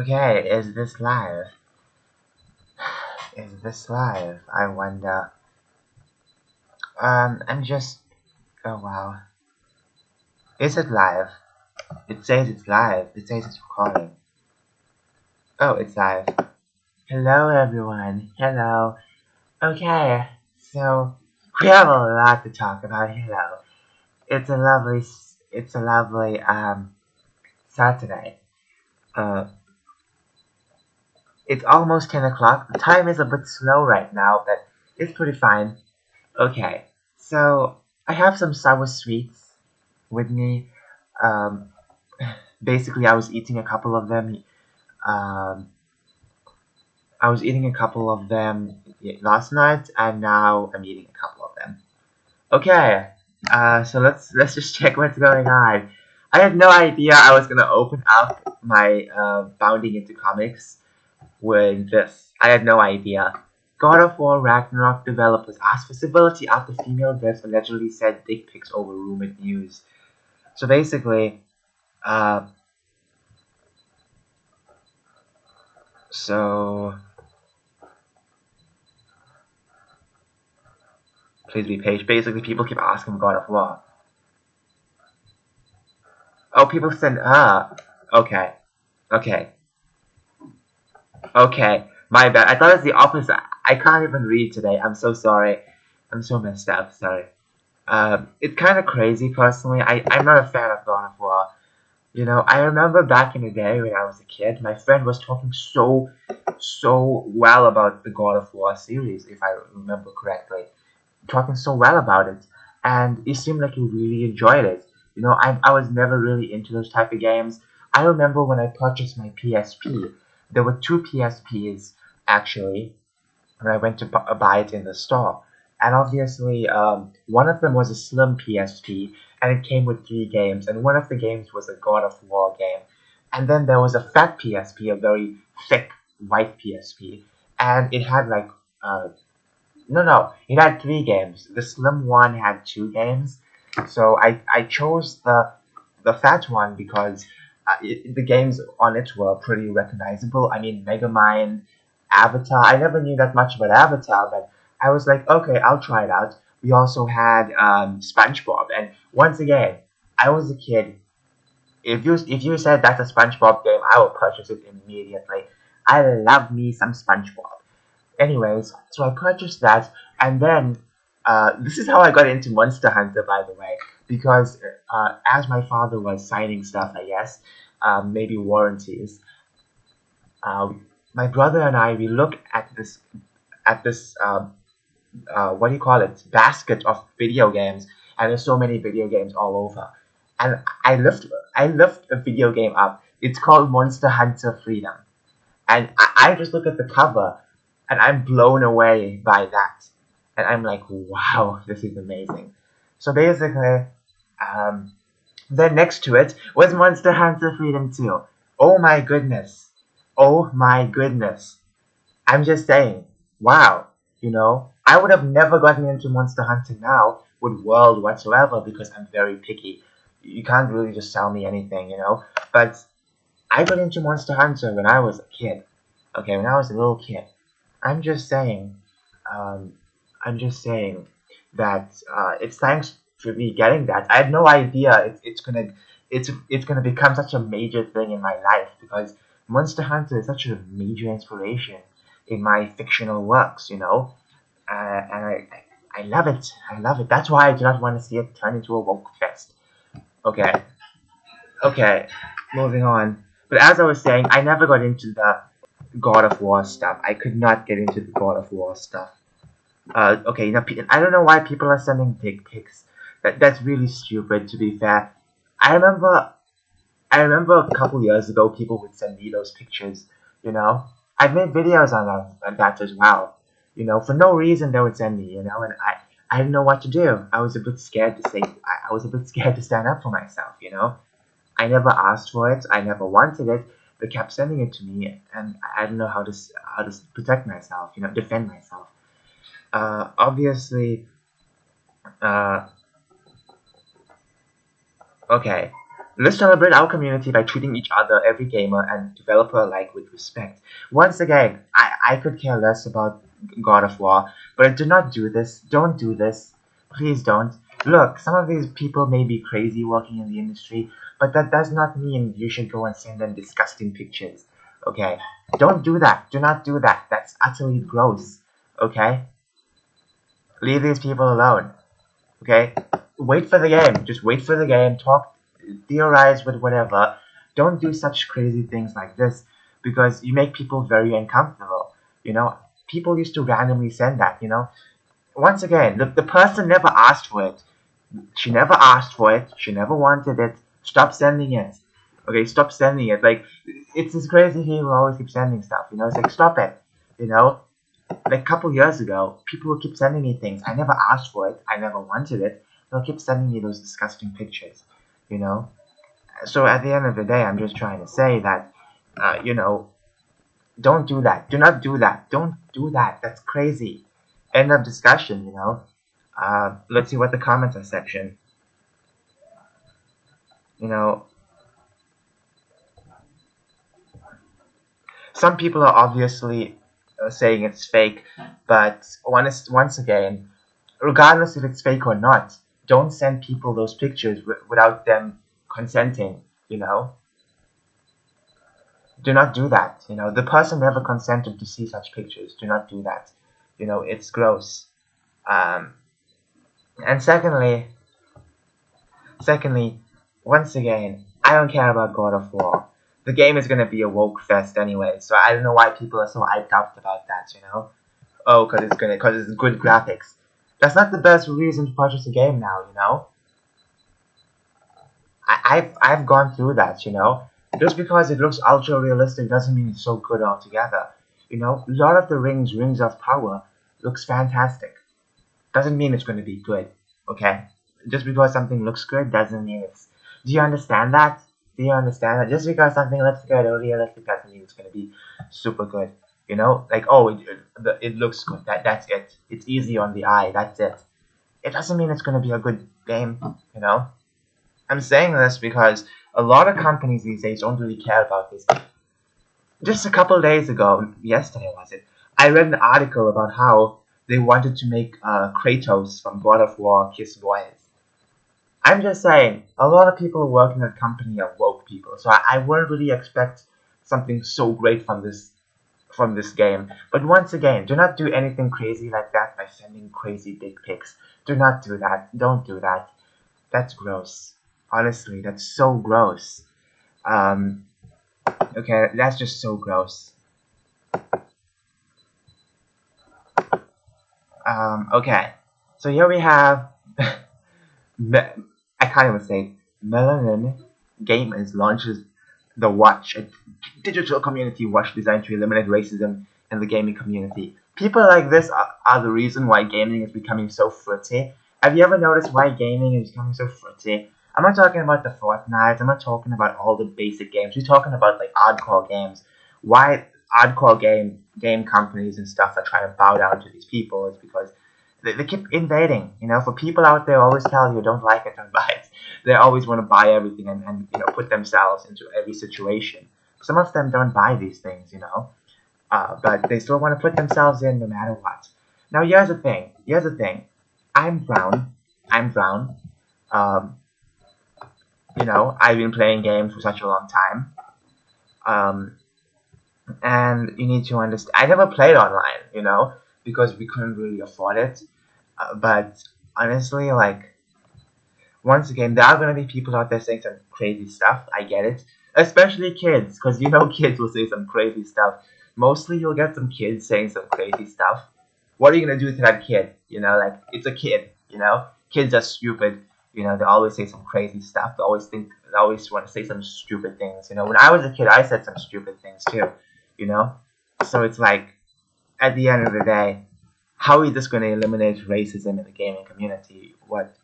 Okay, is this live? Is this live? I wonder. I'm just. Oh wow. Is it live? It says it's live. It says it's recording. Oh, it's live. Hello, everyone. Hello. Okay, so we have a lot to talk about. Hello. It's a lovely Saturday. Uh, it's almost 10 o'clock. The time is a bit slow right now, but it's pretty fine. Okay, so I have some sour sweets with me. Um, basically, I was eating a couple of them. Um, I was eating a couple of them last night, and now I'm eating a couple of them. Okay, so let's just check what's going on. I had no idea I was gonna open up my bounding into comics with this. I had no idea. God of War Ragnarok developers asked for civility after female devs allegedly sent dick pics over rumored news. So basically, uh, so please be patient. Basically, people keep asking God of War. Oh, people send okay, okay, okay. My bad. I thought it's the opposite. I can't even read today. I'm so sorry. I'm so messed up. Sorry. It's kind of crazy. Personally, I'm not a fan of God of War. You know, I remember back in the day when I was a kid, my friend was talking so well about the God of War series, if I remember correctly. Talking so well about it, and it seemed like he really enjoyed it. You know, I was never really into those type of games. I remember when I purchased my PSP, there were two PSPs actually, and I went to buy it in the store. And obviously, one of them was a slim PSP, and it came with 3 games. And one of the games was a God of War game. And then there was a fat PSP, a very thick white PSP, and it had like no, it had 3 games. The slim one had 2 games. So I chose the fat one because the games on it were pretty recognizable. I mean, Megamind, Avatar. I never knew that much about Avatar, but I was like, okay, I'll try it out. We also had SpongeBob, and once again, I was a kid. If you said that's a SpongeBob game, I will purchase it immediately. I love me some SpongeBob. Anyways, so I purchased that, and then this is how I got into Monster Hunter, by the way, because as my father was signing stuff, I guess, maybe warranties, my brother and I we look at this what do you call it, basket of video games, and there's so many video games all over, and I lift a video game up. It's called Monster Hunter Freedom, and I just look at the cover and I'm blown away by that. And I'm like, wow, this is amazing. So basically, um, then next to it was Monster Hunter Freedom 2. Oh my goodness. Oh my goodness. I'm just saying, wow, I would have never gotten into Monster Hunter now with World whatsoever because I'm very picky. You can't really just sell me anything. But I got into Monster Hunter when I was a kid. Okay, when I was a little kid. I'm just saying, um, I'm just saying that it's thanks to me getting that. I had no idea it's gonna become such a major thing in my life because Monster Hunter is such a major inspiration in my fictional works. And I love it. I love it. That's why I do not want to see it turn into a woke fest. Okay, okay, moving on. But as I was saying, I never got into the God of War stuff. I could not get into the God of War stuff. Okay, I don't know why people are sending dick pics. That's really stupid. To be fair, I remember, I remember a couple years ago, people would send me those pictures. I've made videos on that as well. For no reason they would send me. And I didn't know what to do. I was a bit scared to say. I was a bit scared to stand up for myself. I never asked for it. I never wanted it. They kept sending it to me, and I didn't know how to protect myself. Defend myself. Obviously, uh, okay. Let's celebrate our community by treating each other, every gamer and developer alike, with respect. Once again, I could care less about God of War, but do not do this. Don't do this. Please don't. Look, some of these people may be crazy working in the industry, but that does not mean you should go and send them disgusting pictures. Okay? Don't do that. Do not do that. That's utterly gross. Okay? Leave these people alone. Okay? Wait for the game. Just wait for the game. Talk, theorize with whatever. Don't do such crazy things like this because you make people very uncomfortable. You know, people used to randomly send that. You know, once again, the person never asked for it. She never asked for it. She never wanted it. Stop sending it. Okay, stop sending it. Like, it's this crazy thing who always keeps sending stuff. You know, it's like, stop it. You know, like a couple years ago, people would keep sending me things. I never asked for it. I never wanted it. They'll keep sending me those disgusting pictures. You know, so at the end of the day, I'm just trying to say that, you know, don't do that. Do not do that. Don't do that. That's crazy. End of discussion. You know. Let's see what the comments are section. You know, some people are obviously saying it's fake, but once again, regardless if it's fake or not, don't send people those pictures without them consenting. You know, do not do that. You know, the person never consented to see such pictures. Do not do that. You know, it's gross. And secondly, once again, I don't care about God of War. The game is gonna be a woke fest anyway, so I don't know why people are so hyped up about that. You know, oh, cause it's good graphics. That's not the best reason to purchase a game now. You know, I've gone through that. You know, just because it looks ultra realistic doesn't mean it's so good altogether. You know, Lord of the Rings of Power looks fantastic. Doesn't mean it's going to be good. Okay, just because something looks good doesn't mean it's. Do you understand that? Do you understand that? Just because something looks good or realistic doesn't mean it's going to be super good. You know, like, oh, it looks good. That's it. It's easy on the eye. That's it. It doesn't mean it's going to be a good game. You know, I'm saying this because a lot of companies these days don't really care about this. Just a couple days ago, yesterday was it? I read an article about how they wanted to make Kratos from God of War kiss boys. I'm just saying, a lot of people who work in that company are woke people, so I wouldn't really expect something so great from this game. But once again, do not do anything crazy like that by sending crazy dick pics. Do not do that. Don't do that. That's gross. Honestly, that's so gross. Okay, that's just so gross. Okay, so here we have. I can't even say Melanin Gamers launches the Watch, a digital community watch designed to eliminate racism in the gaming community. People like this are the reason why gaming is becoming so fruity. Have you ever noticed why gaming is becoming so fruity? I'm not talking about the Fortnite. I'm not talking about all the basic games. We're talking about like hardcore games. Why hardcore game companies and stuff are trying to bow down to these people is because they keep invading. You know, for people out there always tell you don't like it, don't buy it. They always want to buy everything and you know put themselves into every situation. Some of them don't buy these things, you know, but they still want to put themselves in no matter what. Now here's the thing. Here's the thing. I'm brown. I'm brown. Um, you know, I've been playing games for such a long time. And you need to understand. I never played online, you know, because we couldn't really afford it. But honestly, like, once again, there are going to be people out there saying some crazy stuff. I get it. Especially kids, because you know kids will say some crazy stuff. Mostly you'll get some kids saying some crazy stuff. What are you going to do to that kid? You know, like, it's a kid, you know? Kids are stupid. You know, they always say some crazy stuff. They always want to say some stupid things. You know, when I was a kid, I said some stupid things too. You know? So it's like, at the end of the day, how is this going to eliminate racism in the gaming community? What?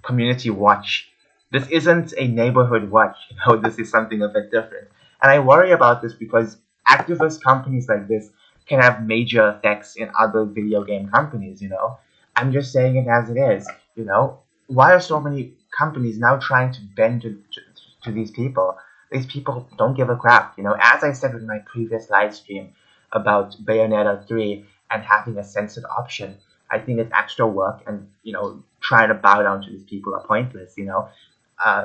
Community watch. This isn't a neighborhood watch, you know, this is something a bit different. And I worry about this because activist companies like this can have major effects in other video game companies, you know. I'm just saying it as it is, you know. Why are so many companies now trying to bend to these people. These people don't give a crap. As I said in my previous live stream about Bayonetta 3 and having a censored option, I think it's extra work, and trying to bow down to these people are pointless.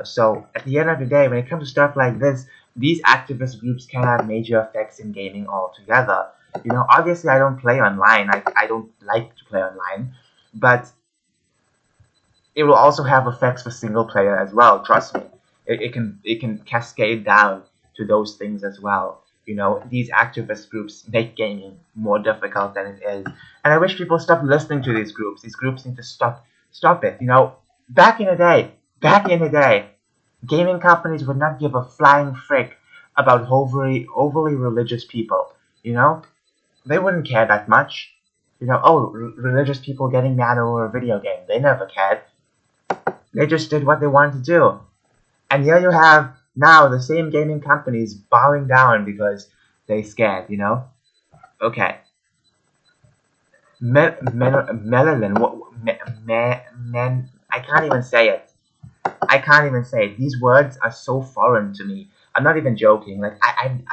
So at the end of the day, when it comes to stuff like this, these activist groups can have major effects in gaming altogether. Obviously I don't play online. I don't like to play online, but it will also have effects for single player as well. Trust me, it can cascade down to those things as well. These activist groups make gaming more difficult than it is, and I wish people stop listening to these groups. These groups need to stop it. Back in the day, gaming companies would not give a flying frick about overly religious people. They wouldn't care that much. Religious people getting mad over a video game. They never cared. They just did what they wanted to do. And here you have now the same gaming companies bowing down because they scared. Okay. Melanin. I can't even say it. These words are so foreign to me. I'm not even joking. Like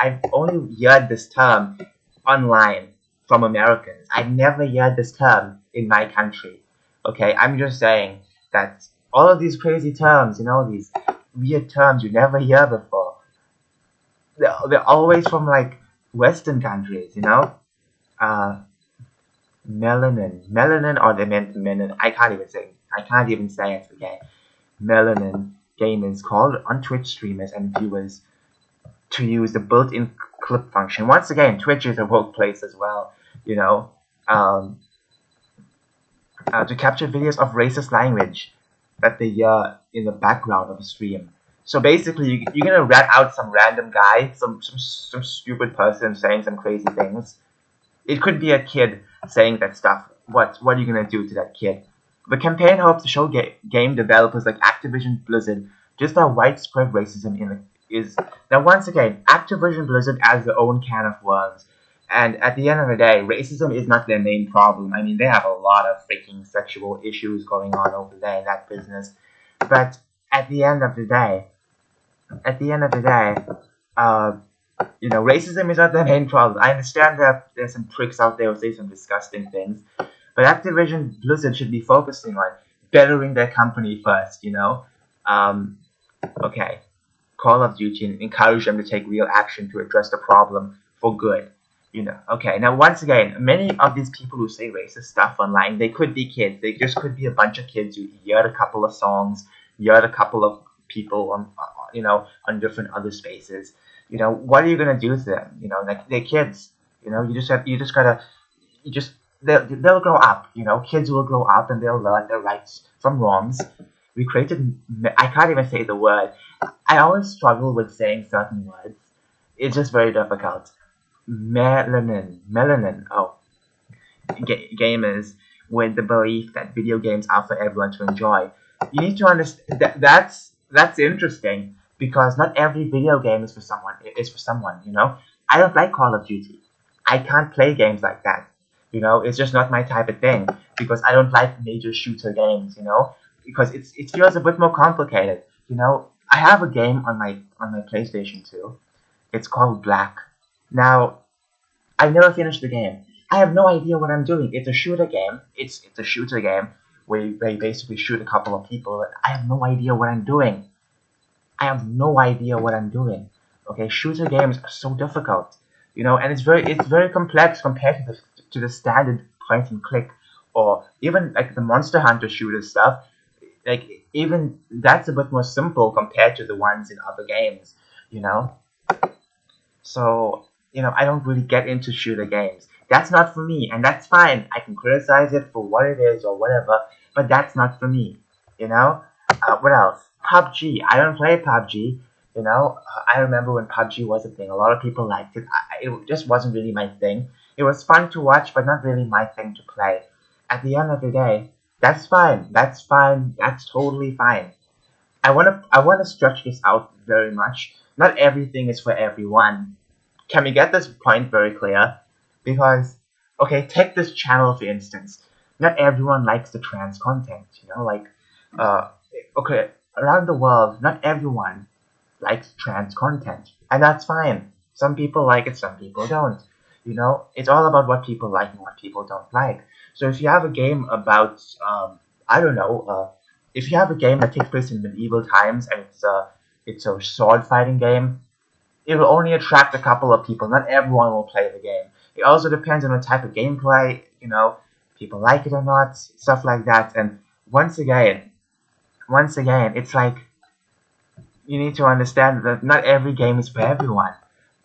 I've only heard this term online from Americans. I've never heard this term in my country. Okay, I'm just saying that all of these crazy terms, these weird terms you never hear before, they're always from like Western countries. Melanin, or they meant melanin. I can't even say it. Okay, Melanin gamers called on Twitch streamers and viewers to use the built-in clip function. Once again, Twitch is a workplace as well. Um, to capture videos of racist language that they hear in the background of a stream. So basically, you're gonna rat out some random guy, some stupid person saying some crazy things. It could be a kid saying that stuff. What are you gonna do to that kid? The campaign hopes to show game developers like Activision Blizzard just how widespread racism is. Now, once again, Activision Blizzard has their own can of worms. And at the end of the day, racism is not their main problem. I mean, they have a lot of freaking sexual issues going on over there in that business. But at the end of the day, racism is not their main problem. I understand that there's some pricks out there who say some disgusting things, but Activision Blizzard should be focusing on bettering their company first. Okay, Call of Duty, and encourage them to take real action to address the problem for good. Okay, now once again, many of these people who say racist stuff online, they could be kids. They just could be a bunch of kids who heard a couple of songs, heard a couple of people on different other spaces. What are you gonna do to them? Like they're kids. They'll grow up. Kids will grow up and they'll learn their rights from wrongs. I can't even say the word. I always struggle with saying certain words. It's just very difficult. Melanin. Oh, gamers with the belief that video games are for everyone to enjoy. You need to understand that's interesting, because not every video game is for someone. I don't like Call of Duty. I can't play games like that. It's just not my type of thing, because I don't like major shooter games. Because it feels a bit more complicated. I have a game on my PlayStation 2. It's called Black. Now, I never finished the game. I have no idea what I'm doing. It's a shooter game. It's a shooter game where you basically shoot a couple of people. I have no idea what I'm doing. Okay, shooter games are so difficult, and it's very complex compared to the standard point and click, or even like the Monster Hunter shooter stuff. Like even that's a bit more simple compared to the ones in other games. So I don't really get into shooter games. That's not for me, and that's fine. I can criticize it for what it is or whatever, but that's not for me. What else? PUBG. I don't play PUBG. I remember when PUBG was a thing. A lot of people liked it. It just wasn't really my thing. It was fun to watch, but not really my thing to play. At the end of the day, that's fine. That's totally fine. I wanna stretch this out very much. Not everything is for everyone. Can we get this point very clear? Because, okay, take this channel for instance. Not everyone likes the trans content. Okay, around the world, not everyone likes trans content, and that's fine. Some people like it, some people don't. It's all about what people like and what people don't like. So if you have a game about, I don't know, if you have a game that takes place in medieval times and it's a sword fighting game, it will only attract a couple of people. Not everyone will play the game. It also depends on the type of gameplay, people like it or not, stuff like that. And once again, it's like you need to understand that not every game is for everyone.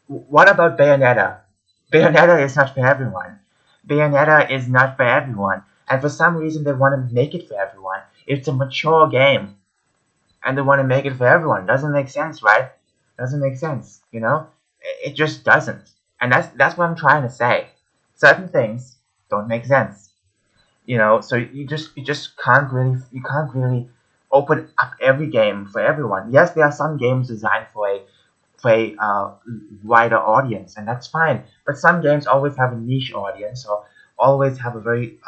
What about Bayonetta? Bayonetta is not for everyone. Bayonetta is not for everyone. And for some reason, they want to make it for everyone. It's a mature game. And they want to make it for everyone. Doesn't make sense, right? Doesn't make sense, It just doesn't. And that's what I'm trying to say. Certain things don't make sense. So you just can't really open up every game for everyone. Yes, there are some games designed for a wider audience, and that's fine. But some games always have a niche audience, or always have a very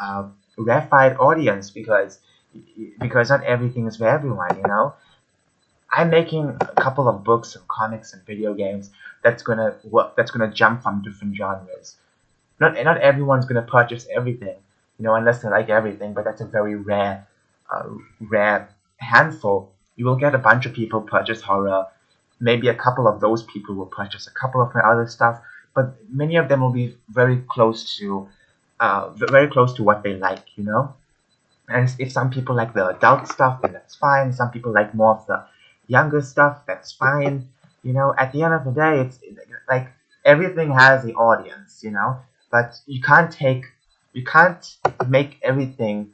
rarefied audience, because not everything is for everyone. I'm making a couple of books and comics and video games that's gonna work. That's gonna jump from different genres. Not everyone's gonna purchase everything, unless they like everything. But that's a very rare handful. You will get a bunch of people purchase horror. Maybe a couple of those people will purchase a couple of my other stuff, but many of them will be very close to what they like. And if some people like the adult stuff, then that's fine. Some people like more of the younger stuff, that's fine. At the end of the day, it's like everything has the audience. But you can't make everything.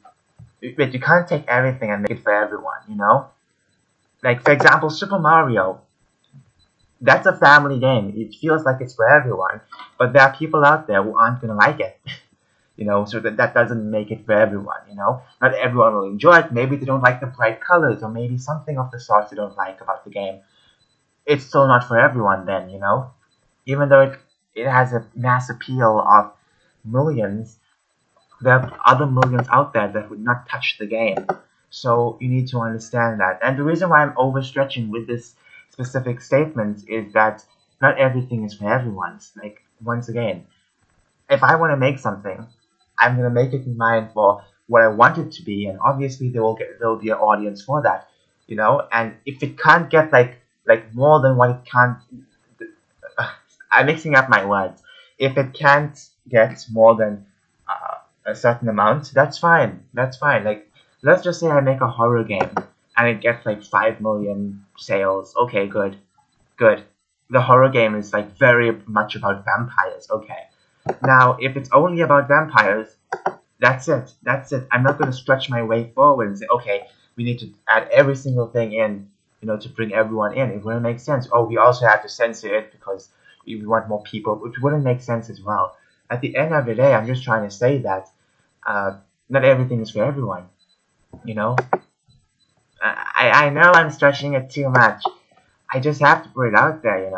But you can't take everything and make it for everyone. Like for example, Super Mario. That's a family game. It feels like it's for everyone, but there are people out there who aren't gonna like it. So that doesn't make it for everyone. Not everyone will enjoy it. Maybe they don't like the bright colors, or maybe something of the sort they don't like about the game. It's still not for everyone then. Even though it has a mass appeal of millions, there are other millions out there that would not touch the game. So you need to understand that. And the reason why I'm overstretching with this specific statement is that not everything is for everyone. Like, once again, if I want to make something, I'm gonna make it in mind for what I want it to be, and obviously there will be an audience for that. And if it can't get like more than what it can't, I'm mixing up my words. If it can't get more than a certain amount, that's fine. That's fine. Like, let's just say I make a horror game and it gets like 5 million sales. Okay, good, good. The horror game is like very much about vampires. Okay. Now, if it's only about vampires, that's it. That's it. I'm not going to stretch my way forward and say, okay, we need to add every single thing in, to bring everyone in. It wouldn't make sense. Oh, we also have to censor it because we want more people, which wouldn't make sense as well. At the end of the day, I'm just trying to say that not everything is for everyone. You know, I know I'm stretching it too much. I just have to put it out there,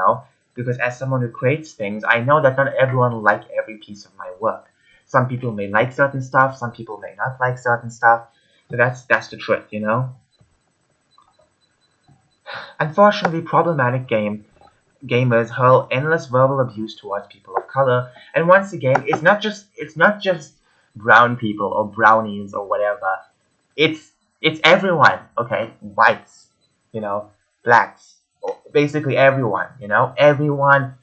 because as someone who creates things, I know that not everyone will like every piece of my work. Some people may like certain stuff, some people may not like certain stuff. So that's the truth. Unfortunately, problematic gamers hurl endless verbal abuse towards people of color, and once again, it's not just brown people or brownies or whatever. It's everyone, okay? Whites, blacks, basically everyone. Everyone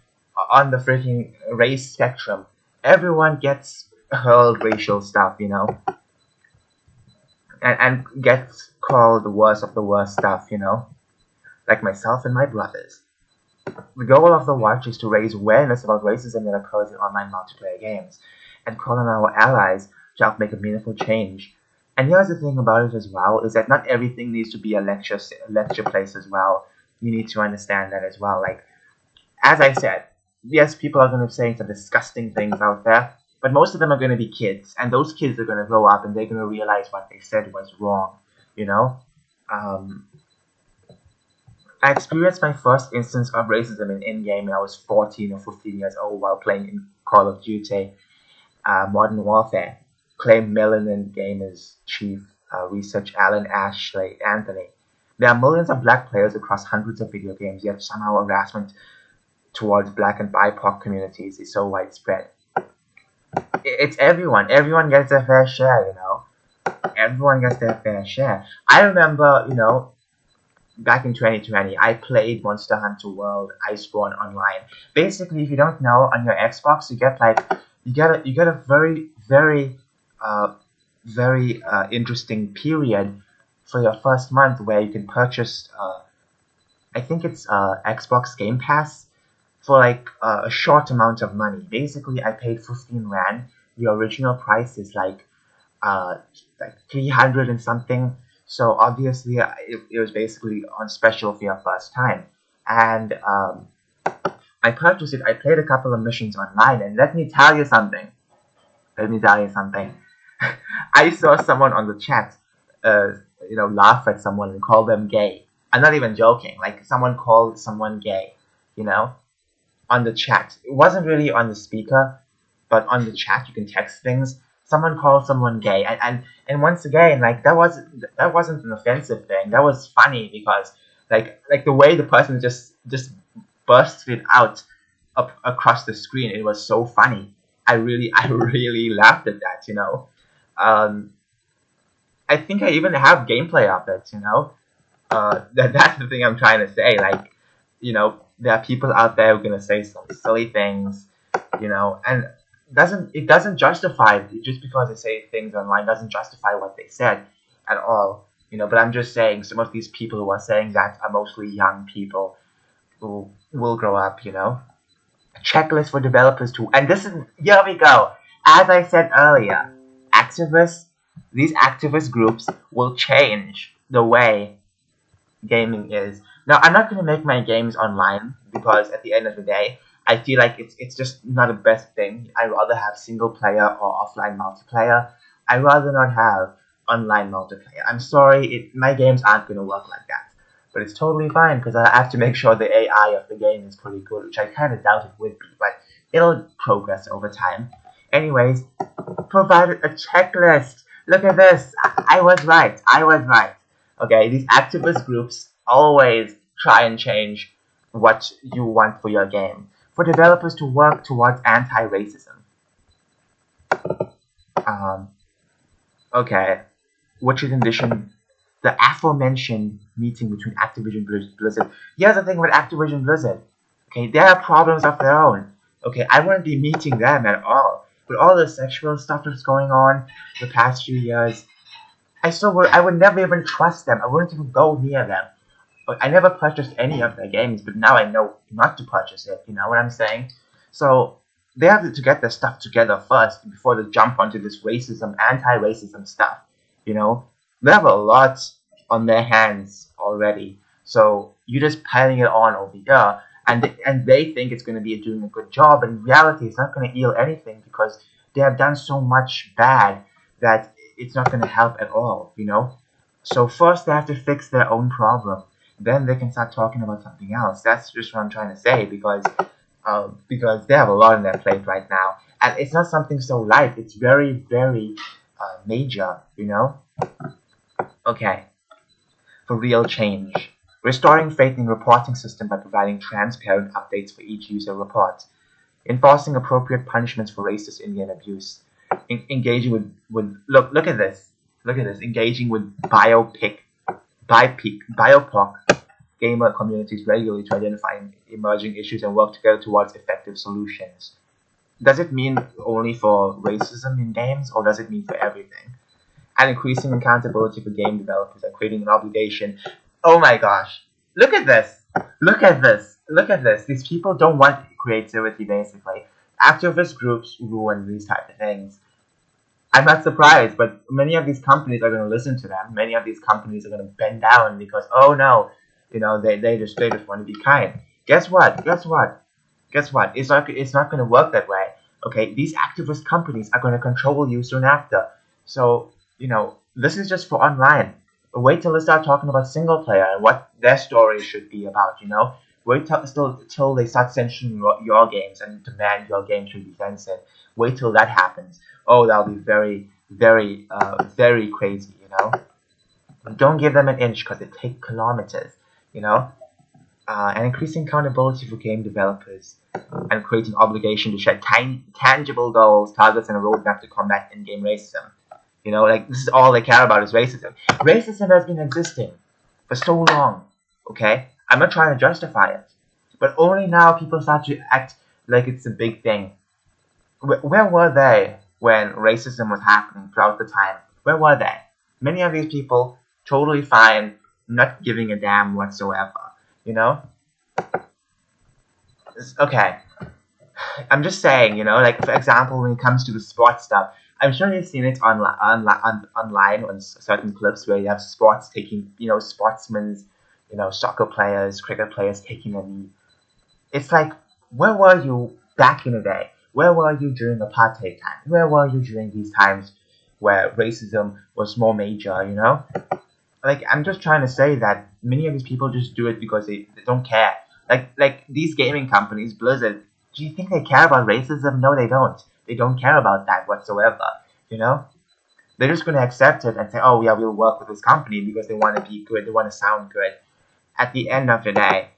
on the freaking race spectrum. Everyone gets hurled racial stuff, and gets called the worst of the worst stuff, like myself and my brothers. The goal of the watch is to raise awareness about racism that occurs in online multiplayer games, and call on our allies to help make a meaningful change. And here's the thing about it as well, is that not everything needs to be a lecture place as well. You need to understand that as well. Like, as I said, yes, people are going to say some disgusting things out there, but most of them are going to be kids, and those kids are going to grow up and they're going to realize what they said was wrong, you know? I experienced my first instance of racism in-game when I was 14 or 15 years old while playing in Call of Duty Modern Warfare. Clay Melanin Gamers Chief Research Alan Ashley Anthony. There are millions of black players across hundreds of video games, yet somehow harassment towards black and BIPOC communities is so widespread. It's everyone. Everyone gets their fair share, you know. Everyone gets their fair share. I remember, you know, back in 2020, I played Monster Hunter World Iceborne online. Basically, if you don't know, on your Xbox, you get a very interesting period for your first month where you can purchase. I think it's Xbox Game Pass for like a short amount of money. Basically, I paid 15 rand. The original price is uh, like 300 and something. So obviously, it was basically on special for your first time. And I purchased it. I played a couple of missions online, and let me tell you something. Let me tell you something. I saw someone on the chat, uh, you know, laugh at someone and call them gay. I'm not even joking. Like someone called someone gay, you know, on the chat. It wasn't really on the speaker, but on the chat you can text things. Someone called someone gay, and once again, like that wasn't an offensive thing. That was funny because like the way the person just bursted it out up across the screen, it was so funny. I really laughed at that, you know. Um, I think I even have gameplay of it, you know. That's the thing I'm trying to say. Like, you know, there are people out there who are gonna say some silly things, you know, and doesn't justify just because they say things online doesn't justify what they said at all, you know. But I'm just saying some of these people who are saying that are mostly young people who will grow up, you know. Checklist for developers too, and this is here we go. As I said earlier, activists, these activist groups will change the way gaming is. Now, I'm not going to make my games online because at the end of the day, I feel like it's just not the best thing. I rather have single player or offline multiplayer. I rather not have online multiplayer. I'm sorry, my games aren't going to work like that. But it's totally fine because I have to make sure the AI of the game is pretty good, which I kind of doubt it would be, but it'll progress over time. Anyways, provided a checklist. Look at this. I was right. I was right. Okay, these activist groups always try and change what you want for your game. For developers to work towards anti-racism. Um, okay, which is in addition the aforementioned meeting between Activision Blizzard. Here's the thing with Activision Blizzard. Okay, they have problems of their own. Okay, I wouldn't be meeting them at all. With all the sexual stuff that's going on the past few years, I would never even trust them. I wouldn't even go near them. But I never purchased any of their games, but now I know not to purchase it. You know what I'm saying? So they have to get their stuff together first before they jump onto this racism, anti-racism stuff. You know, they have a lot on their hands already. So you're just piling it on over here, and they think it's going to be doing a good job, but in reality, it's not going to yield anything because they have done so much bad that it's not going to help at all. You know. So first they have to fix their own problem. Then they can start talking about something else. That's just what I'm trying to say because they have a lot on their plate right now, and it's not something so light. It's very major. You know. Okay. For real change. Restoring faith in reporting system by providing transparent updates for each user report. Enforcing appropriate punishments for racist Indian abuse. Engaging with look at this. Look at this. Engaging with BIPOC gamer communities regularly to identify emerging issues and work together towards effective solutions. Does it mean only for racism in games, or does it mean for everything? And increasing accountability for game developers and creating an obligation. Oh my gosh. Look at this. Look at this. Look at this. These people don't want creativity, basically. Activist groups ruin these type of things. I'm not surprised, but many of these companies are going to listen to them. Many of these companies are going to bend down because, oh no, you know, they just want to be kind. Guess what? Guess what? Guess what? It's not going to work that way. Okay, these activist companies are going to control you soon after. So, you know, this is just for online. Wait till they start talking about single player and what their story should be about, you know? Wait till they start censoring your games and demand your game should be censored. Wait till that happens. Oh, that'll be very crazy, you know? Don't give them an inch because it takes kilometers, you know? And increasing accountability for game developers and creating obligation to share tangible goals, targets, and a roadmap to combat in-game racism. You know, like, this is all they care about is racism. Racism has been existing for so long, okay? I'm not trying to justify it. But only now people start to act like it's a big thing. Where were they when racism was happening throughout the time? Where were they? Many of these people totally fine, not giving a damn whatsoever. You know? Okay. I'm just saying, you know, like, for example, when it comes to the sports stuff, I'm sure you've seen it online on certain clips where you have sports taking, you know, sportsmen, you know, soccer players, cricket players taking a knee. It's like, where were you back in the day? Where were you during apartheid time? Where were you during these times where racism was more major, you know? Like, I'm just trying to say that many of these people just do it because they don't care. Like these gaming companies, Blizzard, do you think they care about racism? No, they don't. They don't care about that whatsoever, you know? They're just going to accept it and say, oh, yeah, we'll work with this company because they want to be good, they want to sound good. At the end of the day,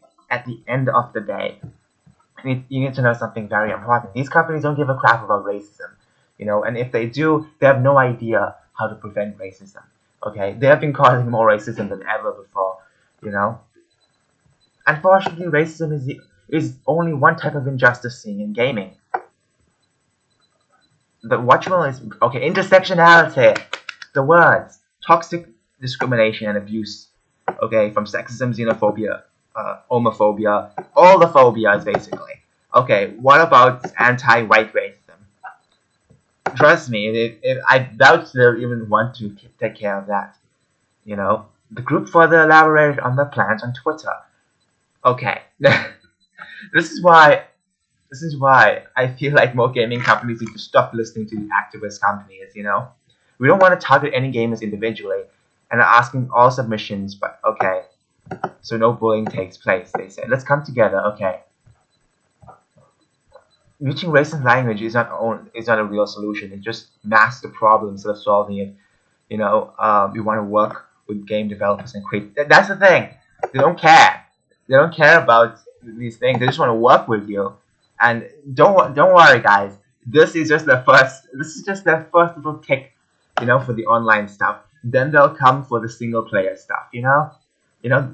you need to know something very important. These companies don't give a crap about racism, you know, and if they do, they have no idea how to prevent racism. Okay, they have been causing more racism than ever before, you know. Unfortunately, racism is only one type of injustice seen in gaming. The whatchable is okay. Intersectionality, the words toxic discrimination and abuse. Okay, from sexism, xenophobia, homophobia, all the phobias basically. Okay, what about anti-white racism? Trust me, I doubt they'll even want to take care of that. You know, the group further elaborated on their plans on Twitter. Okay, this is why I feel like more gaming companies need to stop listening to the activist companies. You know, we don't want to target any gamers individually, and are asking all submissions. But okay, so no bullying takes place. They say, let's come together. Okay, reaching racist language is not a real solution. It just masks the problem instead of solving it. You know, we want to work with game developers and create. That's the thing. They don't care. They don't care about these things. They just want to work with you. And don't worry, guys. This is just the first. This is just their first little kick, you know, for the online stuff. Then they'll come for the single player stuff. You know,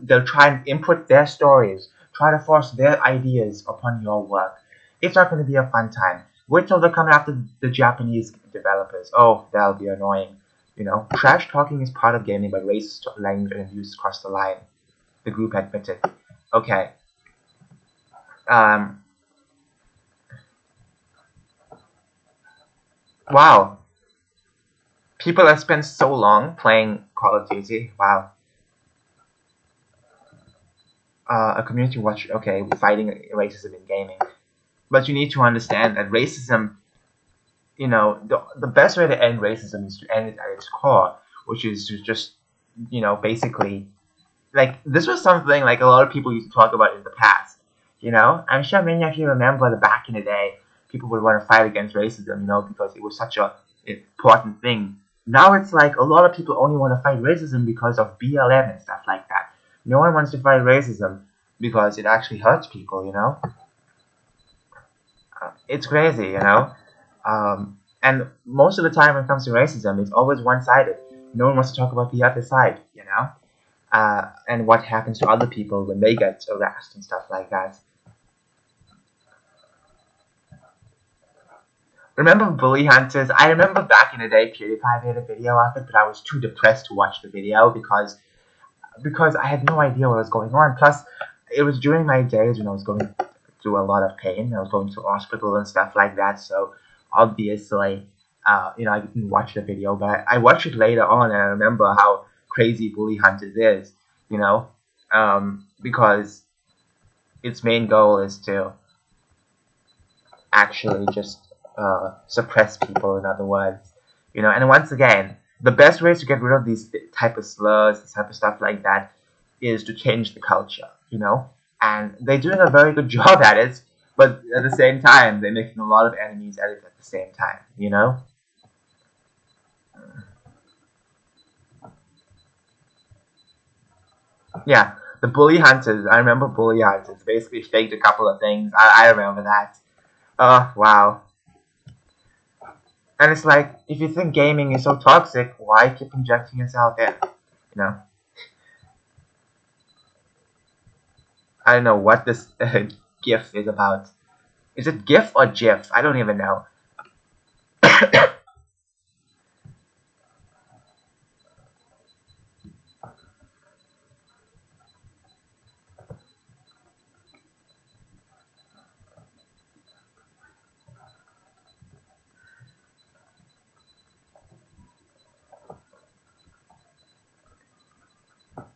they'll try and input their stories, try to force their ideas upon your work. It's not going to be a fun time. Wait till they come after the Japanese developers. Oh, that'll be annoying. You know, trash talking is part of gaming, but racist language and abuse cross the line. The group admitted. Okay. Wow. People have spent so long playing Call of Duty. Wow. A community watch. Okay, fighting racism in gaming. But you need to understand that racism, you know, the best way to end racism is to end it at its core, which is to just, you know, basically, like, this was something like a lot of people used to talk about in the past. You know, I'm sure many of you remember that back in the day, people would want to fight against racism, you know, because it was such a important thing. Now it's like a lot of people only want to fight racism because of BLM and stuff like that. No one wants to fight racism because it actually hurts people, you know. It's crazy, you know. And most of the time when it comes to racism, it's always one-sided. No one wants to talk about the other side, you know. And what happens to other people when they get harassed and stuff like that. Remember Bully Hunters? I remember back in the day PewDiePie made a video of it, but I was too depressed to watch the video because I had no idea what was going on. Plus, it was during my days when I was going through a lot of pain. I was going to hospital and stuff like that, so obviously, you know, I didn't watch the video, but I watched it later on, and I remember how crazy Bully Hunters is, you know, because its main goal is to actually just suppress people, in other words, you know. And once again, the best ways to get rid of these type of slurs, this type of stuff like that, is to change the culture, you know. And they're doing a very good job at it, but at the same time, they're making a lot of enemies at it at the same time, you know. Yeah, the bully hunters. I remember bully hunters. Basically, faked a couple of things. I remember that. Oh wow. And it's like, if you think gaming is so toxic, why keep injecting yourself in? You know, I don't know what this GIF is about. Is it GIF or GIF? I don't even know.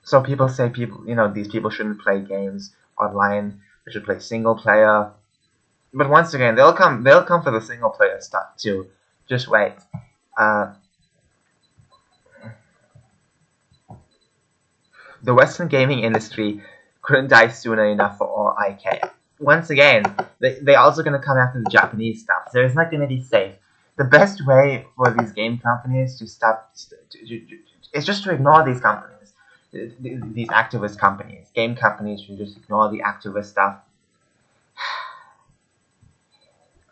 So people say these people shouldn't play games online. They should play single player. But once again, they'll come for the single player stuff too. Just wait. Uh, the Western gaming industry couldn't die sooner enough for all I care. Once again, they're also going to come after the Japanese stuff, so it's not going to be safe. The best way for these game companies to stop is just to ignore these companies, these activist companies. Game companies should just ignore the activist stuff.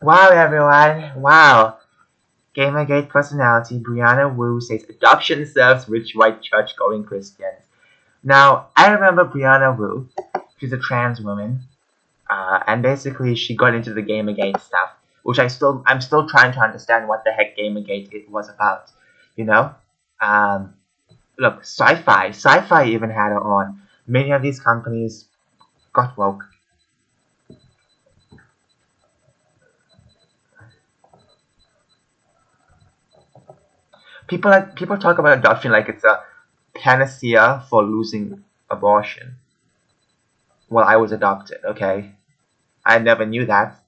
Wow, everyone! Wow! Gamergate personality Brianna Wu says adoption serves rich white church-going Christians. Now, I remember Brianna Wu. She's a trans woman, and basically she got into the Gamergate stuff, which I'm still trying to understand what the heck Gamergate it was about. You know, look, sci-fi even had her on. Many of these companies got woke. People talk about adoption like it's a panacea for losing abortion. Well, I was adopted, okay? I never knew that.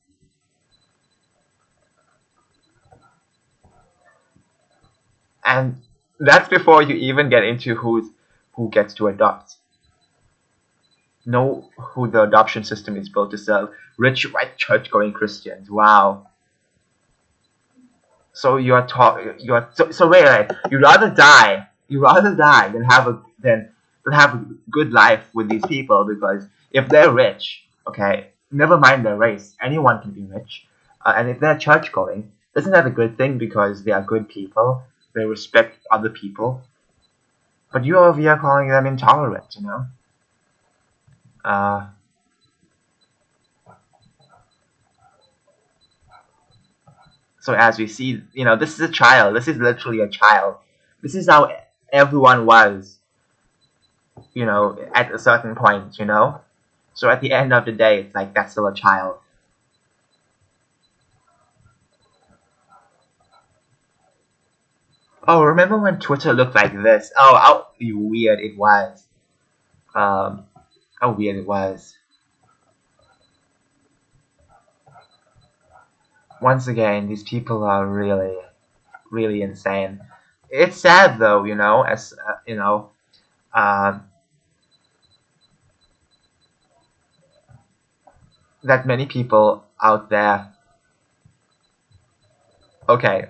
And that's before you even get into who gets to adopt. Know who the adoption system is built to serve. Rich white church going Christians. Wow. So so wait, you rather die than have a good life with these people, because if they're rich, okay, never mind their race, anyone can be rich, and if they're church going, isn't that a good thing because they are good people, they respect other people, but you over here calling them intolerant, you know? Uh, so as we see, this is a child. This is literally a child. This is how everyone was, at a certain point. So at the end of the day, it's like that's still a child. Oh, remember when Twitter looked like this? Oh, how weird it was. Um, how weird it was. Once again, these people are really, really insane. It's sad though, as um, that many people out there. Okay,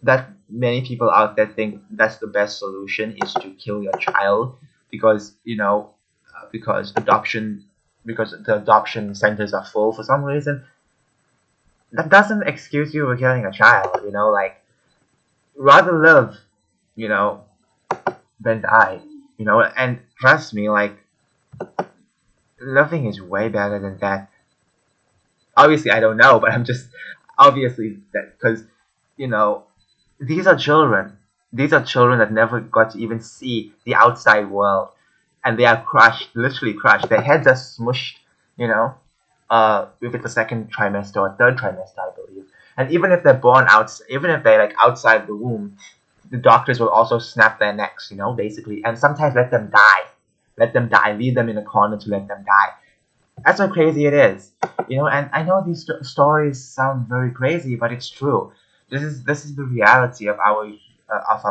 that many people out there think that's the best solution is to kill your child because because the adoption centers are full for some reason. That doesn't excuse you for killing a child. Like, rather live, you know than die. And trust me, like, living is way better than that. Obviously I don't know, but I'm just obviously that because you know these are children. These are children that never got to even see the outside world, and they are crushed, literally crushed. Their heads are smushed, you know, if it's the second trimester or third trimester, I believe. And even if they're born out, even if they're like outside the womb, the doctors will also snap their necks, basically, and sometimes let them die, leave them in a corner to let them die. That's how crazy it is, And I know these stories sound very crazy, but it's true. This is the reality of our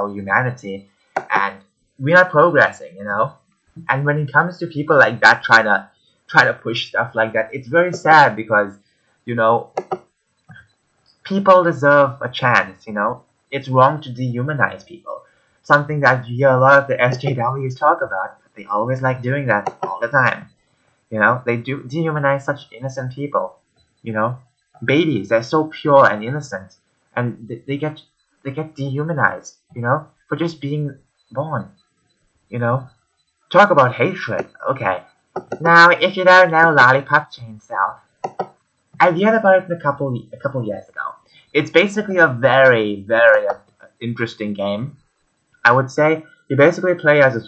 humanity, and we are progressing, And when it comes to people like that trying to push stuff like that, it's very sad because, you know, people deserve a chance. It's wrong to dehumanize people. something that you hear a lot of the SJWs talk about. They always like doing that all the time. You know, they do dehumanize such innocent people. You know, babies, they're so pure and innocent, and they get dehumanized. You know, for just being born. You know, talk about hatred. Okay, now if you don't know Lollipop Chainsaw, I heard about it a couple years ago. It's basically a very interesting game. I would say you basically play as a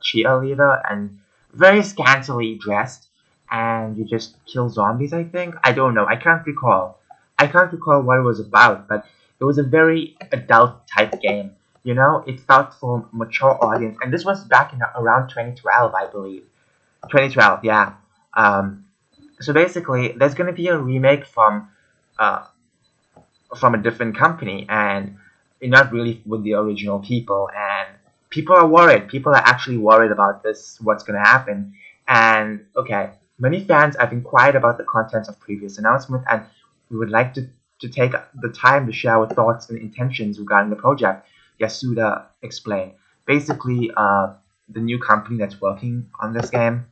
cheerleader and very scantily dressed, and you just kill zombies. I think I don't know. I can't recall. I can't recall what it was about, but it was a very adult type game. You know, it felt for a mature audience, and this was back in around 2012, I believe. 2012, yeah. So basically, there's gonna be a remake uh, from a different company, and not really with the original people. And people are worried. People are actually worried about this. What's gonna happen? And okay, many fans have inquired about the contents of previous announcement, and we would like to take the time to share our thoughts and intentions regarding the project. Yasuda explained. Basically, the new company that's working on this game,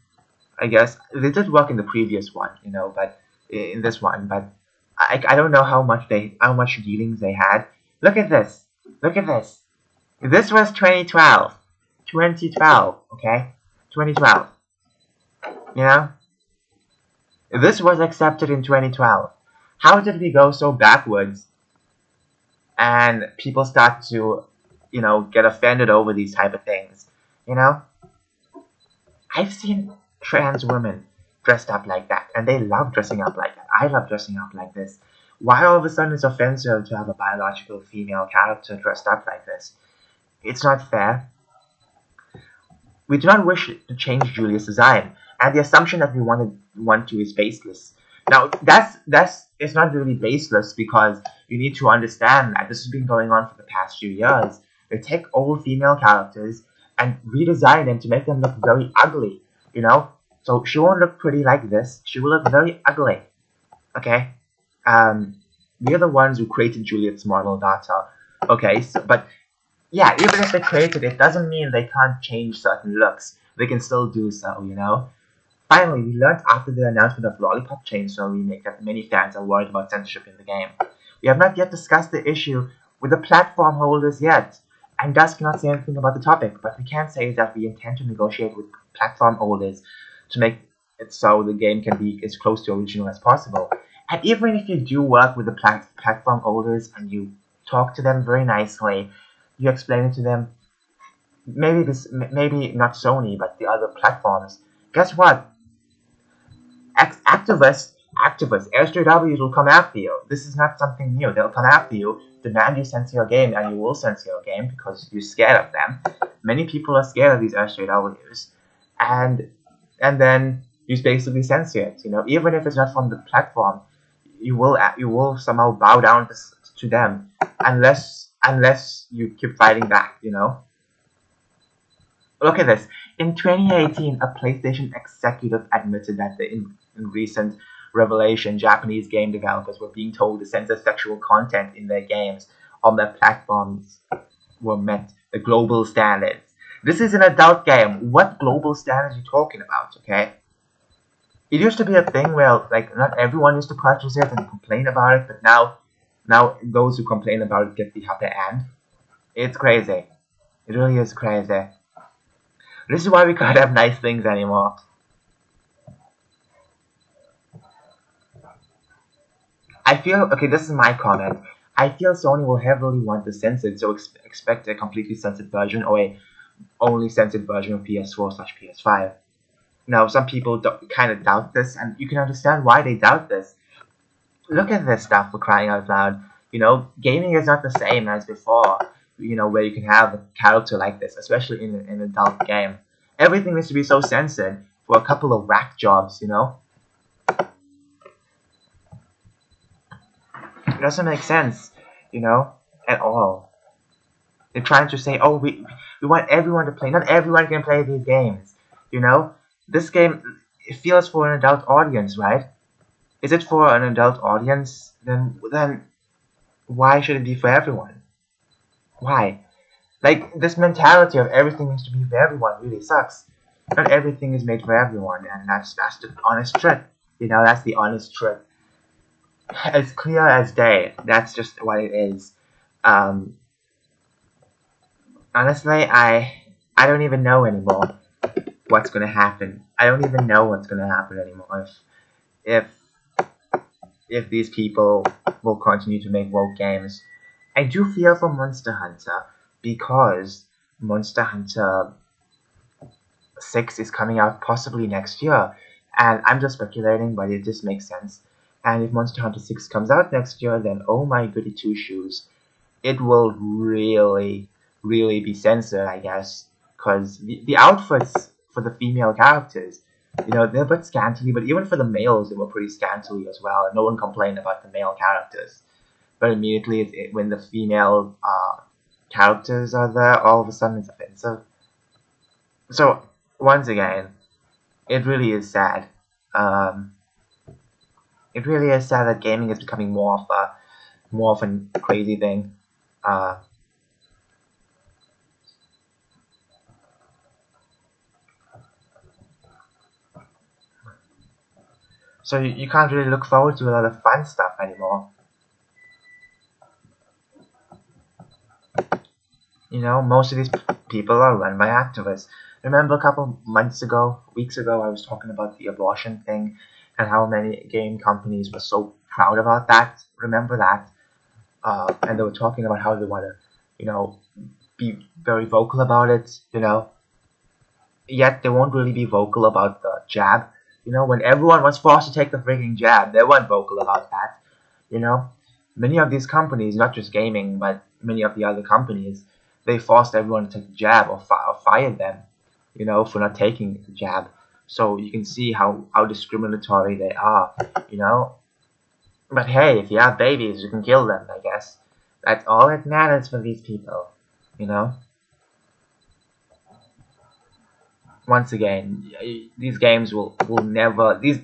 I guess they did work in the previous one, you know, but in this one, but I don't know how much dealings they had. Look at this. Look at this. This was 2012. 2012, okay? 2012. You know? This was accepted in 2012. How did we go so backwards and people start to, you know, get offended over these type of things? You know? I've seen trans women dressed up like that, and they love dressing up like that. I love dressing up like this. Why all of a sudden it's offensive to have a biological female character dressed up like this? It's not fair. We do not wish to change Julia's design, and the assumption that we want to is baseless. Now, that's it's not really baseless, because you need to understand that this has been going on for the past few years. They take old female characters and redesign them to make them look very ugly, you know? So she won't look pretty like this. She will look very ugly. Okay? We are the ones who created Juliet's model data. Okay, so, but yeah, even if they created it, doesn't mean they can't change certain looks. They can still do so, you know? Finally, we learned after the announcement of Lollipop Chainsaw Remake that many fans are worried about censorship in the game. We have not yet discussed the issue with the platform holders yet, and thus cannot say anything about the topic, but we can say that we intend to negotiate with platform holders to make it so the game can be as close to original as possible. And even if you do work with the platform holders and you talk to them very nicely, you explain it to them, maybe not Sony, but the other platforms, guess what? Activists, SJWs will come after you. This is not something new. They'll come after you, demand you censor your game, and you will censor your game because you're scared of them. Many people are scared of these SJWs, and then you basically censor it. You know, even if it's not from the platform, you will somehow bow down to them, unless you keep fighting back. You know. Look at this. In 2018, a PlayStation executive admitted that in recent revelation, Japanese game developers were being told to censor sexual content in their games on their platforms were met the global standards. This is an adult game. What global standards are you talking about, okay? It used to be a thing where, like, not everyone used to purchase it and complain about it, but now those who complain about it get the upper hand. It's crazy. It really is crazy. This is why we can't have nice things anymore. I feel, okay, this is my comment. I feel Sony will heavily want to censor it, so expect a completely censored version or a only censored version of PS4/PS5. Now, some people kind of doubt this, and you can understand why they doubt this. Look at this stuff, for crying out loud. You know, gaming is not the same as before, you know, where you can have a character like this, especially in an adult game. Everything needs to be so censored for a couple of whack jobs, you know? It doesn't make sense, you know, at all. They're trying to say, oh, we want everyone to play. Not everyone can play these games, you know? This game, it feels for an adult audience, right? Is it for an adult audience? Then why should it be for everyone? Why? Like, this mentality of everything needs to be for everyone really sucks. Not everything is made for everyone, and that's the honest truth. You know, that's the honest truth. As clear as day. That's just what it is. Um, Honestly, I don't even know anymore what's gonna happen. I don't even know what's gonna happen anymore if if these people will continue to make woke games. I do fear for Monster Hunter because Monster Hunter 6 is coming out possibly next year, and I'm just speculating, but it just makes sense. And if Monster Hunter 6 comes out next year, then oh my goody two shoes, it will really be censored, I guess, because the outfits for the female characters, you know, they're a bit scantily, but even for the males, they were pretty scantily as well, and no one complained about the male characters. But immediately, when the female characters are there, all of a sudden it's offensive. So, once again, it really is sad. Um, it really is sad that gaming is becoming more of a crazy thing. Uh, so you can't really look forward to a lot of fun stuff anymore. You know, most of these people are run by activists. Remember a couple months ago, weeks ago, I was talking about the abortion thing and how many game companies were so proud about that. Remember that? And they were talking about how they want to, you know, be very vocal about it, you know. Yet they won't really be vocal about the jab. You know, when everyone was forced to take the freaking jab, they weren't vocal about that. You know, many of these companies, not just gaming, but many of the other companies, they forced everyone to take the jab or fired them, you know, for not taking the jab. So you can see how discriminatory they are, you know. But hey, if you have babies, you can kill them, I guess. That's all that matters for these people, you know. Once again, these games will never these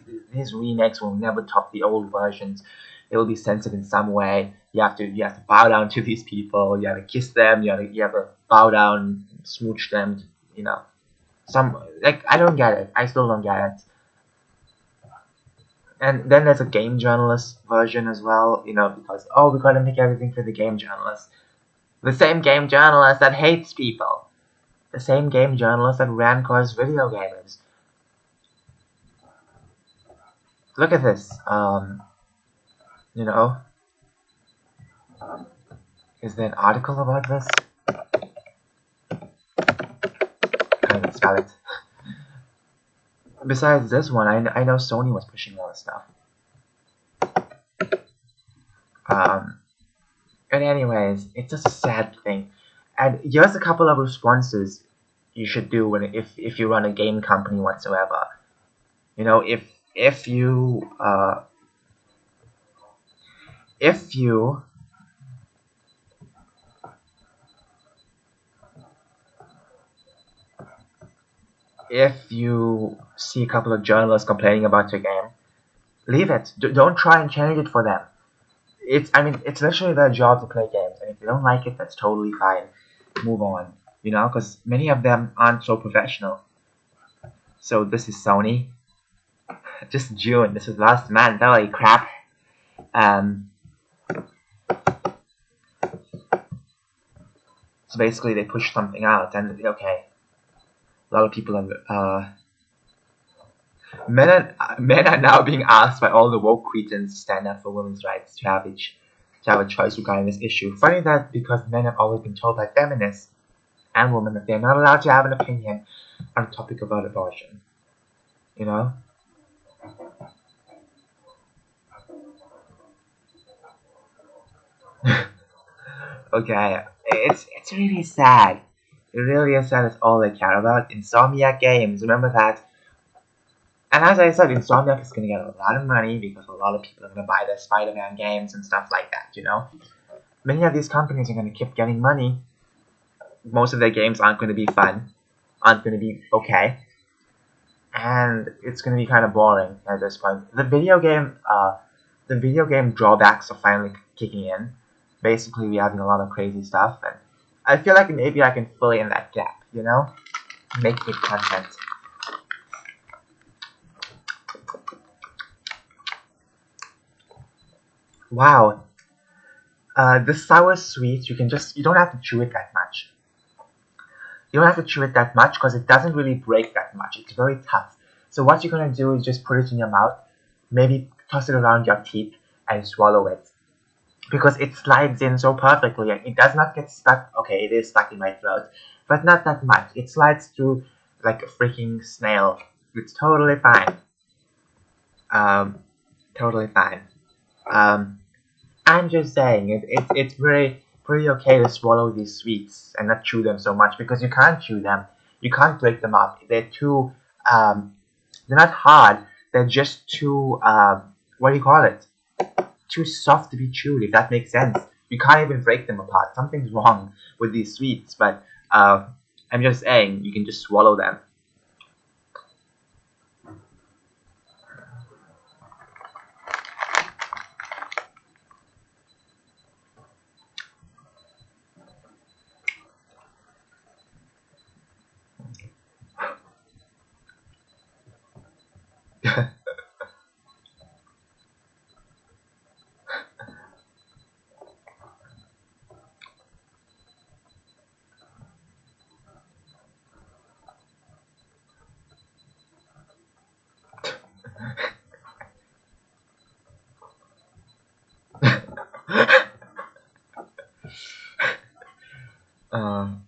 remakes will never top the old versions. It will be censored in some way. You have to bow down to these people. You have to kiss them. You have to bow down, smooch them. You know, some like I don't get it. I still don't get it. And then there's a game journalist version as well. You know, because oh, we gotta make everything for the game journalist. The same game journalist that hates people. The same game journalist that rancors video gamers. Look at this. You know, is there an article about this? Can't even spell it. Besides this one, I know Sony was pushing all this stuff. And anyways, it's just a sad thing. And here's a couple of responses you should do if you run a game company whatsoever. You know, if you if you if you see a couple of journalists complaining about your game, leave it. Don't try and change it for them. I mean, it's literally their job to play games, and if they don't like it, that's totally fine. Move on, you know, because many of them aren't so professional. So this is Sony. Just June. This is last month. Holy crap. So basically, they push something out, and okay, a lot of people are. Men are now being asked by all the woke cretins to stand up for women's rights to have a choice regarding this issue. Funny that because men have always been told by feminists and women that they're not allowed to have an opinion on a topic about abortion. You know? Okay, it's really sad. It really is sad. It's all they care about. Insomniac Games, remember that? And as I said, Insomniac is going to get a lot of money because a lot of people are going to buy their Spider-Man games and stuff like that, you know? Many of these companies are going to keep getting money. Most of their games aren't going to be fun, aren't going to be okay, and it's going to be kind of boring at this point. The video game drawbacks are finally kicking in. Basically, we're having a lot of crazy stuff, and I feel like maybe I can fill in that gap, you know? Make good content. Wow. The sour sweet, you don't have to chew it that much. You don't have to chew it that much because it doesn't really break that much. It's very tough. So what you're gonna do is just put it in your mouth, maybe toss it around your teeth and swallow it. Because it slides in so perfectly and it does not get stuck. Okay, it is stuck in my throat, but not that much. It slides through like a freaking snail. It's totally fine. Totally fine. I'm just saying it's pretty okay to swallow these sweets and not chew them so much because you can't chew them. You can't break them up. They're not hard. They're just too what do you call it? Too soft to be chewed. If that makes sense. You can't even break them apart. Something's wrong with these sweets. But I'm just saying you can just swallow them. um,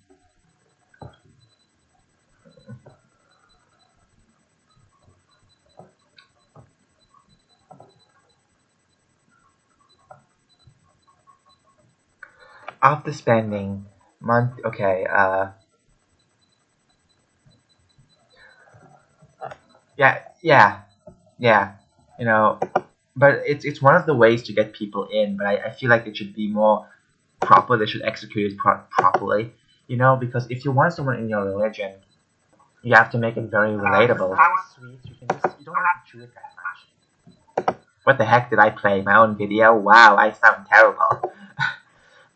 After spending month, okay, yeah, yeah, you know, but it's one of the ways to get people in. But I feel like it should be more proper. They should execute it properly, you know, because if you want someone in your religion, you have to make it very relatable. Sweet, you don't have to chew it that much. What the heck did I play? My own video? Wow, I sound terrible.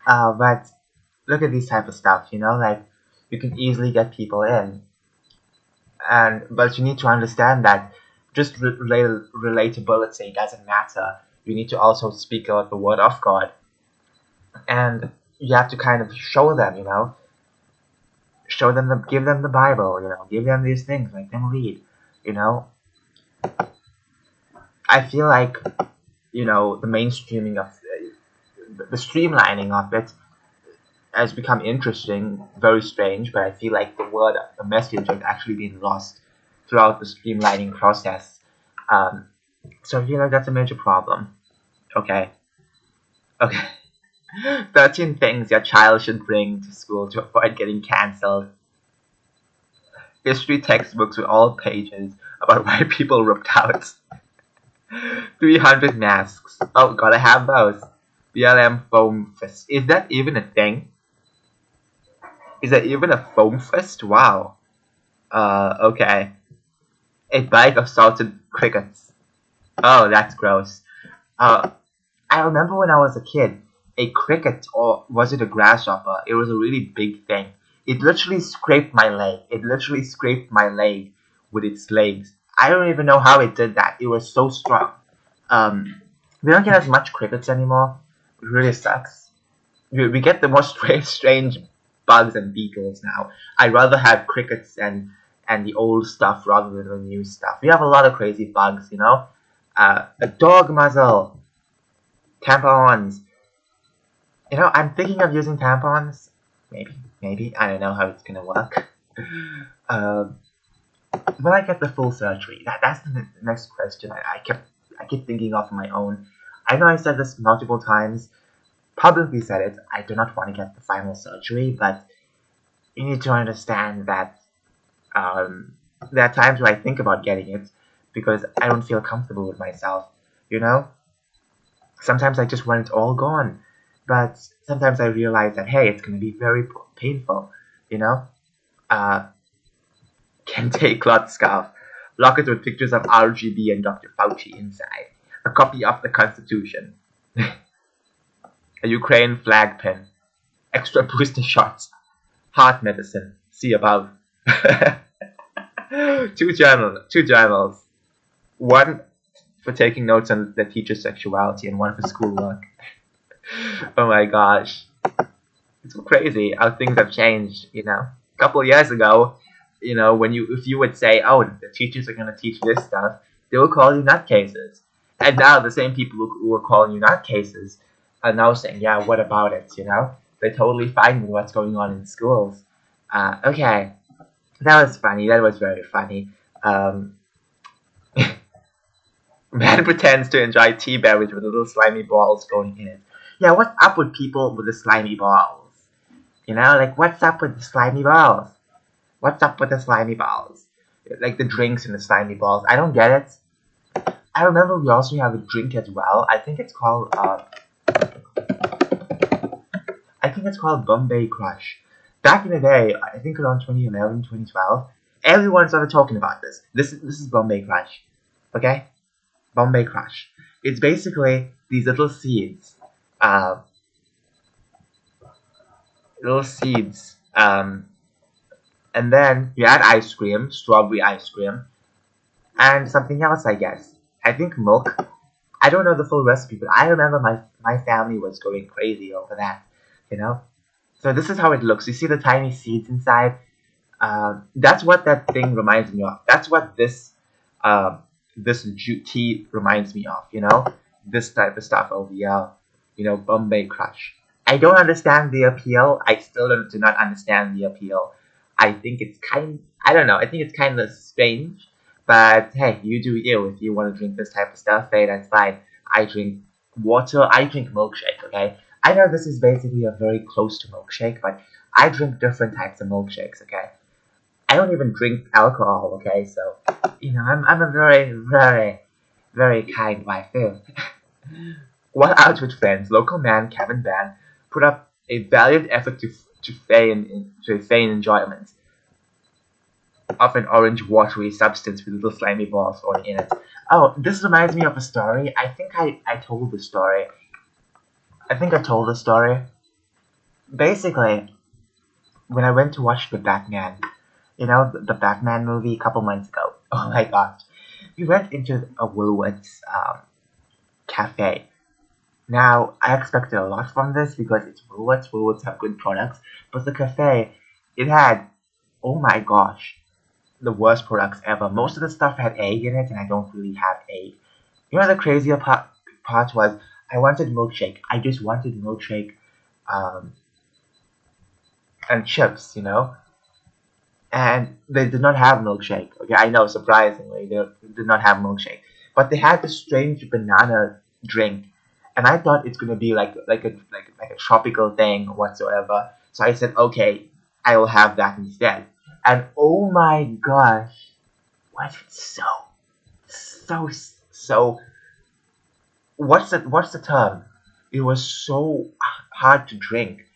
But look at this type of stuff, you know, like you can easily get people in, but you need to understand that just relatability doesn't matter. You need to also speak out the word of God, and you have to kind of show them, you know, give them the Bible, you know, give them these things, make them read, you know. I feel like, you know, the mainstreaming of the streamlining of it has become interesting, very strange, but I feel like the message has actually been lost throughout the streamlining process. So I feel like that's a major problem. Okay. Okay. 13 things your child should bring to school to avoid getting cancelled. History textbooks with all pages about why people ripped out. 300 masks. Oh, gotta have those. BLM foam fist. Is that even a thing? Is that even a foam fist? Wow. Okay. A bite of salted crickets. Oh, that's gross. I remember when I was a kid, a cricket, or was it a grasshopper? It was a really big thing. It literally scraped my leg. It literally scraped my leg with its legs. I don't even know how it did that. It was so strong. We don't get as much crickets anymore. It really sucks. We get the most strange bugs and beetles now. I'd rather have crickets and the old stuff rather than the new stuff. We have a lot of crazy bugs, you know. A dog muzzle, tampons. You know, I'm thinking of using tampons. Maybe. I don't know how it's gonna work. Will I get the full surgery? That's the next question. I keep thinking of my own. I know I said this multiple times. Publicly said it. I do not want to get the final surgery, but you need to understand that there are times where I think about getting it because I don't feel comfortable with myself. You know, sometimes I just want it all gone, but sometimes I realize that hey, it's gonna be very painful. You know, Kente cloth scarf, locket with pictures of RGB and Dr. Fauci inside, a copy of the Constitution, a Ukraine flag pin. extra booster shots, heart medicine, see above. Two journals. One for taking notes on the teacher's sexuality and one for schoolwork. Oh my gosh. It's so crazy how things have changed, you know. A couple of years ago, you know, if you would say, oh, the teachers are gonna teach this stuff, they will call you nutcases. And now the same people who are calling you nutcases are now saying, yeah, what about it, you know? They're totally fine with what's going on in schools. Okay. That was funny. That was very funny. Man pretends to enjoy tea beverage with little slimy balls going in it. Yeah, what's up with people with the slimy balls? You know, like, what's up with the slimy balls? What's up with the slimy balls? Like the drinks and the slimy balls. I don't get it. I remember we also have a drink as well. I think it's called Bombay Crush. Back in the day, I think around 2011, 2012, everyone started talking about this. This is Bombay Crush. Okay? Bombay Crush. It's basically these little seeds. And then you add ice cream, strawberry ice cream, and something else, I guess. I think milk. I don't know the full recipe, but I remember my family was going crazy over that, you know? So this is how it looks. You see the tiny seeds inside? That's what that thing reminds me of. That's what this tea reminds me of, you know? This type of stuff over here, you know, Bombay Crush. I don't understand the appeal. I still do not understand the appeal. I think it's I don't know. I think it's kind of strange. But hey, you do you. If you want to drink this type of stuff, hey, that's fine. I drink water. I drink milkshake, okay? I know this is basically a very close to milkshake, but I drink different types of milkshakes, okay? I don't even drink alcohol, okay? So, you know, I'm a very, very, very kind wife too. While out with friends, local man Kevin Ban put up a valiant effort to feign enjoyment of an orange watery substance with little slimy balls falling in it. Oh, this reminds me of a story. I think I told the story. I think I told the story. Basically, when I went to watch the Batman, you know, the Batman movie a couple months ago. Oh my gosh. We went into a Woolworths cafe. Now, I expected a lot from this because it's Woolworths. Woolworths have good products. But the cafe, it had, oh my gosh, the worst products ever. Most of the stuff had egg in it, and I don't really have egg. You know, the crazier part was I wanted milkshake. I just wanted milkshake and chips, you know. And they did not have milkshake. Okay, I know, surprisingly, they did not have milkshake. But they had this strange banana drink, and I thought it's gonna be like a tropical thing whatsoever. So I said, okay, I will have that instead. And oh my gosh, was it so what's the term? It was so hard to drink.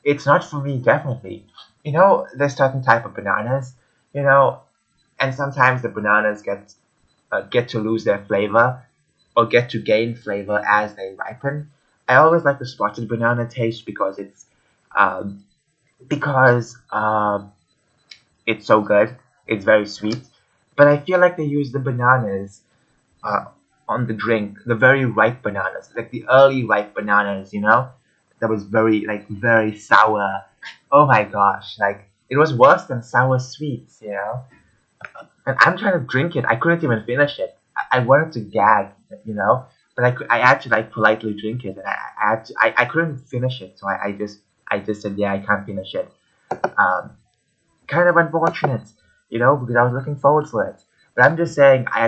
It's not for me, definitely. You know, there's certain type of bananas, you know, and sometimes the bananas get to lose their flavor or get to gain flavor as they ripen. I always like the spotted banana taste because because it's so good. It's very sweet, but I feel like they use the bananas on the drink, the very ripe bananas, like the early ripe bananas, you know, that was very sour. Oh my gosh, like it was worse than sour sweets, you know. And I'm trying to drink it. I couldn't even finish it. I wanted to gag, you know, but I had to like politely drink it, and I couldn't finish it, so I just said, yeah, I can't finish it. Um, Kind of unfortunate, you know, because I was looking forward to it. But I'm just saying, I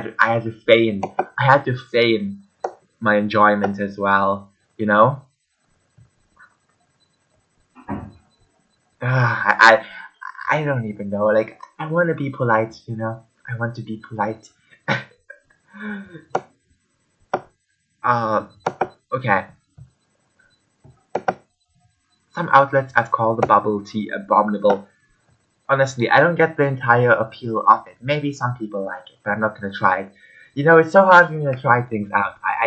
had to feign my enjoyment as well, you know. I don't even know. Like, I want to be polite, you know. I want to be polite. uh, okay. Some outlets have called the bubble tea abominable. Honestly, I don't get the entire appeal of it. Maybe some people like it, but I'm not gonna try it. You know, it's so hard for me to try things out. I